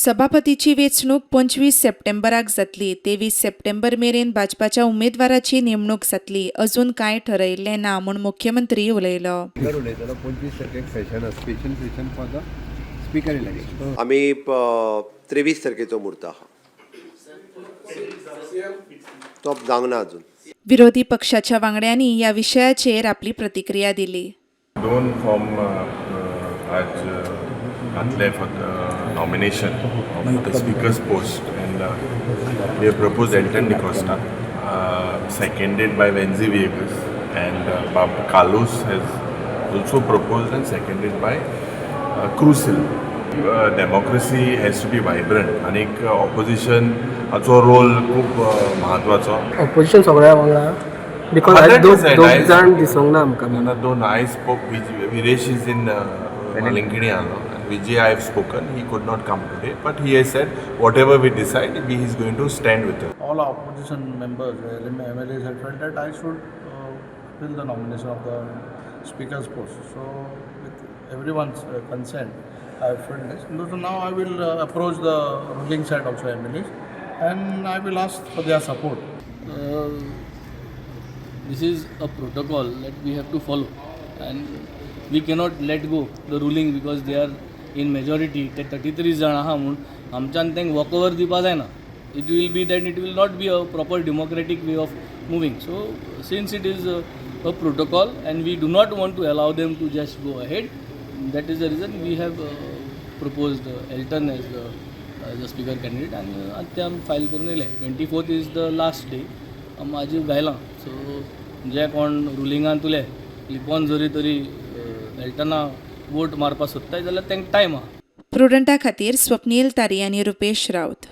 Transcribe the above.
सभापतीची वेंचणूक 25 सप्टेंबराक जातली. 23 सप्टेंबर मेरेन भाजपाच्या उमेदवाराची नेमणूक जातली. अजून कांय ठरयिल्लें ना म्हूण मुख्यमंत्री उलयलो. उलयतालो 25 तारखेक session special session for the speaker election. आमी 23 तारखेचो मुहूर्त आहा तो जावंक ना अजून. विरोधी पक्षाच्या वांगड्यांनी ह्या विशयाचेर आपली प्रतिक्रिया दिली. दोन फॉर्म आज घातले for the nomination of the speaker's post and we have propose Alton D'Costa seconded by Venzy Viegas and कालूस has also proposed and seconded by क्रुसिल. Democracy has to be vibrant आनी ऑपोजिशन हाचो रोल खूब म्हत्वाचो. ऑपोजिशन सगळ्या वांगडा बिकॉज दोन जाण दिसूंक ना आमकां. दोन I spoke Viresh is in लिंकिणी आलो. Vijay, I have spoken. He could not come today, but he has said whatever we decide, he is going to stand with it. All opposition members, MLAs had felt that I should fill the nomination of the speaker's post. So, with everyone's consent, I have filled this. So now I will approach the ruling side also MLAs, and I will ask for their support. This is a protocol that we have to follow, and we cannot let go the ruling because they are in majority. ते 33 जाण आहा म्हणून आमच्यान तांकां walk over दिवपा जायना. It will be that it will not be a proper democratic way of moving. So since it is a protocol and we do not want to allow them to just go ahead, that is the reason we have proposed Elton as the speaker candidate आनी ते आमी file करून येयले. 24th is the last day. आमी आजी घायलां. सो जे कोण रुलिंगान तुले लिपोन जरी तरी एल्टना वोट मारपा सोदताय जाल्यार तांकां टायम आहा. प्रुडंटा खातीर स्वप्नील तारी आनी रुपेश रावत.